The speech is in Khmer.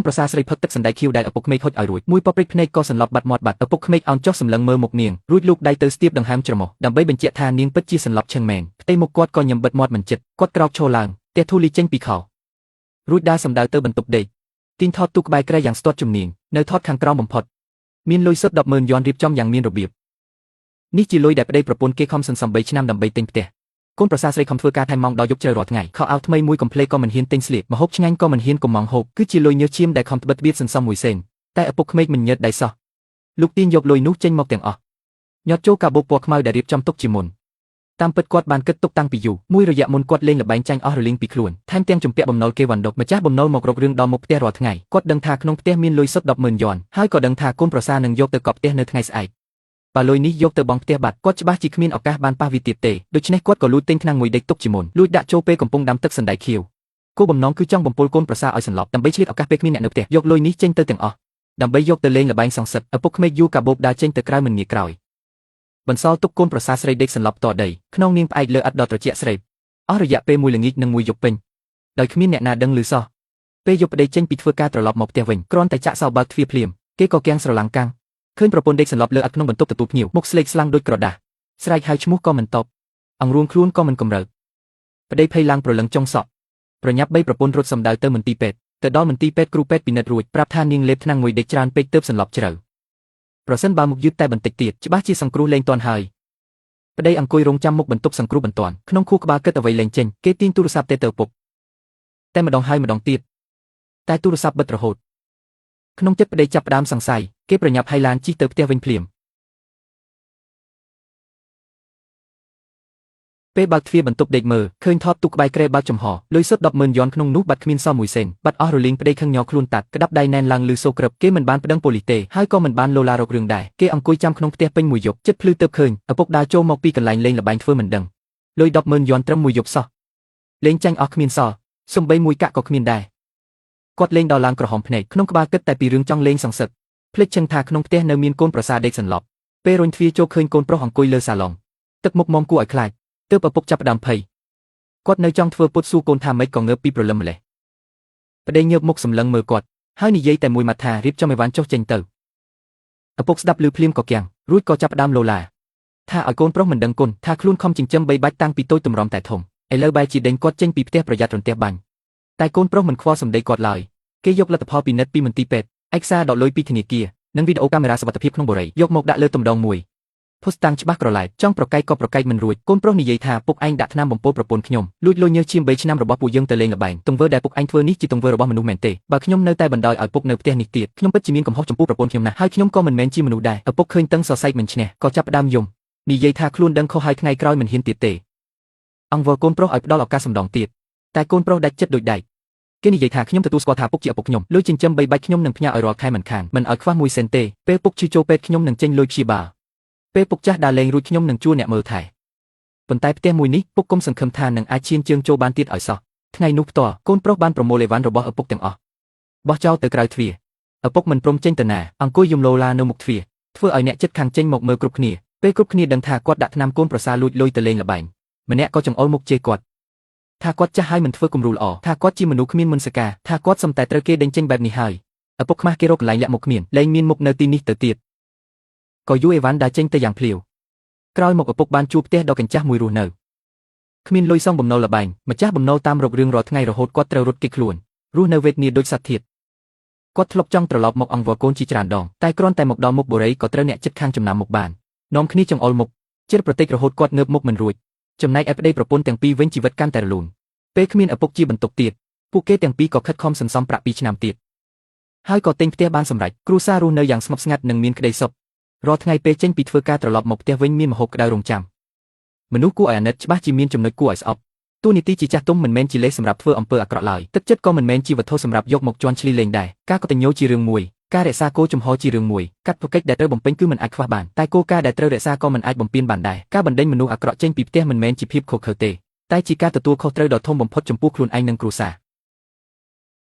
ប្រសាស្រីផឹកទឹកសណ្ដែកខៀវដែលឪពុកក្មេកហុចឲ្យរួចមួយពព្រិចភ្នែកក៏សន្លប់បាត់មាត់បាត់ឪពុកក្មេកអោនចុះសម្លឹងមើលមុខនាងរួចលូកដៃទៅស្ទាបដង្ហើមច្រមុះដើម្បីបញ្ជាក់ថានាងពិតជាសន្លប់ឈឹងមែនផ្ទៃមុខគាត់ក៏ញឹមបិទមាត់មិនជិតគាត់ក្រោកឈរឡើងទះធូលីចេញពីខោរួចដើរសម្ដៅទៅបន្ទប់ដេកទីងថតទូក្បែរក្រែយ៉ាងស្ទាត់ជំនាញនៅថតខាងក្រោមបំផុតមានលុយសុទ្ធ100000យ៉នរៀបចំយ៉ាងមានរបៀបនេះជាលុយដែលប្តីប្រពន្ធគេខំសន្សំ3ឆ្នាំដើម្បីទិញផ្ទះកូនប្រសាស្រីខំធ្វើការថែមម៉ោងដល់យប់ជ្រៅរាល់ថ្ងៃខោអាវថ្មីមួយកំភ្លេក៏មិនហ៊ានទិញស្លៀកម្ហូបឆ្ងាញ់ក៏មិនហ៊ានកុំម៉ងហូបគឺជាលុយញើសឈាមដែលខំត្បិតត្បៀតសន្សំមួយសេនតែឪពុកក្មេកមិនញើសដៃសោះលោកទាញយកលុយនោះចេញមកទាំងអស់ញាត់ចូលកាបូបពណ៌ខ្មៅដែលរៀបចំទុកជាមុនតាមពិតគាត់បានគិតទុកតាំងពីយូរមួយរយៈមុនគាត់លេងល្បែងចាញ់អស់រលីងពីខ្លួនថែមទាំងជំពាក់បំណុលគេវ៉ាន់ដុកម្ចាស់បំណុលមករករឿងដល់មុខផ្ទះរាល់ថ្ងៃគាត់ដឹងថាក្នុងផ្ទះមានលុយសុទ្ធ100000យ៉នហើយក៏ដឹងថាកូនប្រសានឹងយកទៅកប់ផ្ទះនៅថ្ងៃស្អែកបើលុយនេះយកទៅបង់ផ្ទះបាត់គាត់ច្បាស់ជាគ្មានឱកាសបានប៉ះវាទៀតទេដូច្នេះគាត់ក៏លួចទិញថ្នាំមួយដេកទុកជាមុនលួចដាក់ចូលពេលកំពុងដាំទឹកសណ្ដែកខៀវគោលបំណងគឺចង់បំពុលកូនប្រសាឲ្យសន្លប់ដើម្បីឆ្លៀតឱកាសពេលគ្មានអ្នកនៅផ្ទះយកលុយនេះចេញទៅទាំងអស់ដើម្បីយកទៅលេងល្បែងសងសឹកឪពុកក្មេកយូកាបូបដើរចេញទៅក្រៅមិនងាកក្រោយបន្សល់ទុកកូនប្រសាស្រីដេកសន្លប់តដីក្នុងនាងផ្អែកលើឥដ្ឋដ៏ត្រជាក់ស្រេបអស់រយៈពេលមួយល្ងាចនិងមួយយប់ពេញដោយគ្មានអ្នកណាដឹងឮសោះពេលយប់ប្តីចេញពីធ្វើការត្រឡប់មកផ្ទះវិញគ្រាន់តែចាក់សោបើកទ្វារភ្លាមគេក៏គាំងស្រឡាំងកាំងឃើញប្រពន្ធដេកសន្លប់លើឥដ្ឋក្នុងបន្ទប់ទទួលភ្ញៀវមុខស្លេកស្លាំងដូចក្រដាសស្រែកហៅឈ្មោះក៏មិនតបអង្រួនខ្លួនក៏មិនកម្រើកប្តីភ័យឡើងប្រលឹងចុងសក់ប្រញាប់បីប្រពន្ធរត់សម្ដៅទៅមន្ទីរពេទ្យទៅដល់មន្ទីរពេទ្យគ្រូពេទ្យពិនិត្យរួចប្រាប់ថានាងលេបថ្នាំមួយដេកច្រើនពេកទើបសន្លប់ជ្រៅប្រសិនបើមុខយឺតតែបន្តិចទៀតច្បាស់ជាសង្គ្រោះលែងទាន់ហើយប្តីអង្គុយរងចាំមុខបន្ទប់សង្គ្រោះបន្ទាន់ក្នុងខួរក្បាលគិតអ្វីលែងចេញគេទាញទូរស័ព្ទទៅឪពុកតែម្ដងហើយម្ដងទៀតតែទូរស័ព្ទបិទរហូតក្នុងចិត្តប្តីចាប់ផ្ដើមសង្ស័យគេប្រញាប់ហើយឡានជិះទៅផ្ទះវិញភ្លាមពេលបើកទ្វារបន្ទប់ដេកមើលឃើញថតទូក្បែរក្រែបើកចំហលុយសុទ្ធ100000យ៉នក្នុងនោះបាត់គ្មានសល់មួយសេនបាត់អស់រលីងប្តីខឹងញ័រខ្លួនតាត់ក្តាប់ដៃណែនឡើងលឺសូរក្រឹបគេមិនបានប្តឹងប៉ូលីសទេហើយក៏មិនបានលោឡារករឿងដែរគេអង្គុយចាំក្នុងផ្ទះពេញមួយយប់ចិត្តភ្លឺទៅឃើញឪពុកដើរចូលមកពីកន្លែងលេងល្បែងធ្វើមិនដឹងលុយ100000យ៉នត្រឹមមួយយប់សោះលេងចាញ់អស់គ្មានសល់សំបីមួយកាក់ក៏គ្មានដែរគាត់លេងដល់ឡើងក្រហមភ្នែកក្នុងក្បាលគិតតែពីរឿងចង់លេងសងសឹកភ្លេចជឹងថាក្នុងផ្ទះនៅមានកូនប្រសាដេកសន្លប់ពេលរុញទ្វារចូលឃើញកូនប្រុសអង្គុយលើសាឡុងទឹកមុខមមគួរឲ្យខ្លាចទើបឪពុកចាប់ផ្ដើមភ័យគាត់នៅចង់ធ្វើពុតសួរកូនថាម៉េចក៏ងើបពីព្រលឹមម្លេះប្តីញើបមុខសម្លឹងមើលគាត់ហើយនិយាយតែមួយម៉ាត់ថារៀបចំអីវ៉ាន់ចុះចេញទៅឪពុកស្ដាប់ឮភ្លាមក៏គាំងរួចក៏ចាប់ផ្ដើមលោឡាថាឲ្យកូនប្រុសមិនដឹងគុណថាខ្លួនខំចិញ្ចឹមបីបាច់តាំងពីតូចទម្រាំតែធំឥឡូវបែរជាដេញគាត់ចេញពីផ្ទះប្រយ័ត្នរន្ទះបាញ់តែកូនប្រុសមិនខ្វល់សម្ដីគាត់ឡើយគេយកលទ្ធផលពិនិត្យពីមន្ទីរពេទ្យឯកសារដកលុយពីធនាគារនិងវីដេអូកាមេរ៉ាសុវត្ថិភាពក្នុងបុរីយកមកដាក់លើទំដងមួយភស្តុតាងច្បាស់ក្រឡែតចង់ប្រកែកក៏ប្រកែកមិនរួចកូនប្រុសនិយាយថាពុកឯងដាក់ថ្នាំបំពុលប្រពន្ធខ្ញុំលួចលុយញើសឈាម3ឆ្នាំរបស់ពួកយើងទៅលេងល្បែងទង្វើដែលពុកឯងធ្វើនេះជាទង្វើរបស់មនុស្សមែនទេបើខ្ញុំនៅតែបណ្ដោយឲ្យពុកនៅផ្ទះនេះទៀតខ្ញុំពិតជាមានកំហុសចំពោះប្រពន្ធខ្ញុំណាស់ហើយខ្ញុំក៏មិនមែនជាមនុស្សដែរឪពុកឃើញតឹងសរសៃមិនឈ្នះក៏ចាប់ផ្ដើមយំនិយាយថាខ្លួនដឹងខុសហើយថ្ងៃក្រោយមិនហ៊ានទៀតទេអង្វរកូនប្រុសឲ្យផ្ដល់ឱកាសម្ដងទៀតតែកូនប្រុសដាច់ចិត្តដូចដែកគេនិយាយថាខ្ញុំទទួលស្គាល់ថាពុកជាឪពុកខ្ញុំលុយចិញ្ចឹមបីបាច់ខ្ញុំនឹងផ្ញើឲ្យរាល់ខែមិនខានមិនឲ្យខ្វះមួយសេនទេពេលពុកឈឺចូលពេទ្យខ្ញុំនឹងចេញលុយព្យាបាលពេលពុកចាស់ដើរលេងរួចខ្ញុំនឹងជួលអ្នកមើលថែប៉ុន្តែផ្ទះមួយនេះពុកគុំសង្ឃឹមថានឹងអាចឈានជើងចូលបានទៀតឲ្យសោះថ្ងៃនោះផ្ទាល់កូនប្រុសបានប្រមូលអីវ៉ាន់របស់ឪពុកទាំងអស់បោះចោលទៅក្រៅទ្វារឪពុកមិនព្រមចេញទៅណាអង្គុយយំលោឡានៅមុខទ្វារធ្វើឲ្យអ្នកជិតខាងចេញមកមើលគ្រប់គ្នាពេលគ្រប់គ្នាដឹងថាគាត់ដាក់ថ្នាំកូនប្រសាលួចលុយទៅលេងល្បែងម្នាក់ក៏ចង្អុលមុខជេរគាត់ថាគាត់ចាស់ហើយមិនធ្វើគំរូល្អថាគាត់ជាមនុស្សគ្មានមុនសការថាគាត់សំតែត្រូវគេដេញចេញបែបនេះហើយឪពុកខ្មាស់គេរកកន្លែងលាក់មុខគ្មានលែងមានមុខនៅទីនេះទៅទៀតក៏យូអេវ៉ាន់ដើរចេញទៅយ៉ាងភ្លាវក្រោយមកឪពុកបានជួបផ្ទះដ៏កញ្ចាស់មួយរស់នៅគ្មានលុយសងបំណុលល្បែងម្ចាស់បំណុលតាមរករឿងរាល់ថ្ងៃរហូតគាត់ត្រូវរត់គេចខ្លួនរស់នៅវេទនាដូចសត្វធាតុគាត់ធ្លាប់ចង់ត្រឡប់មកអង្វរកូនជាច្រើនដងតែគ្រាន់តែមកដល់មុខបូរីក៏ត្រូវអ្នកជិតខាងចំណាំមុខបាននាំគ្នាចង្អុលមុខជិតប្រតិចរហូតគាត់ងើបមុខមិនរួចចំណែកឯប្តីប្រពន្ធទាំងពីរវិញជីវិតកាន់តែរលូនពេលគ្មានឪពុកជាបន្ទុកទៀតពួកគេទាំងពីរក៏ខិតខំសន្សំប្រាក់2ឆ្នាំទៀតហើយក៏ទិញផ្ទះបានសម្រេចគ្រួសាររស់នៅយ៉ាងស្ងប់ស្ងាត់និងមានក្តីសុខរាល់ថ្ងៃពេលចេញពីធ្វើការត្រឡប់មកផ្ទះវិញមានម្ហូបក្តៅរង់ចាំមនុស្សគួរឲ្យអាណិតច្បាស់ជាមានចំណុចគួរឲ្យស្អប់ទូនីតិជាចាស់ទុំមិនមែនជាលេសសម្រាប់ធ្វើអំពើអាក្រក់ឡើយទឹកចិត្តក៏មិនមែនជាវត្ថុសម្រាប់យកមកជន់ឈ្លីលេងដែរការកតញ្ញូជារឿងមួយការរក្សាគោចំហជារឿងមួយកាត់ប្រកិច្ចដែលត្រូវបំពេញគឺមិនអាចខ្វះបានតែគោលការណ៍ដែលត្រូវរក្សាក៏មិនអាចបំពានបានដែរការបណ្ដេញមនុស្សអាក្រក់ចេញពីផ្ទះមិនមែនជាភាពខុសខើទេតែជាការទទួលខុសត្រូវដ៏ធំបំផុតចំពោះខ្លួនឯងនិងគ្រួសារ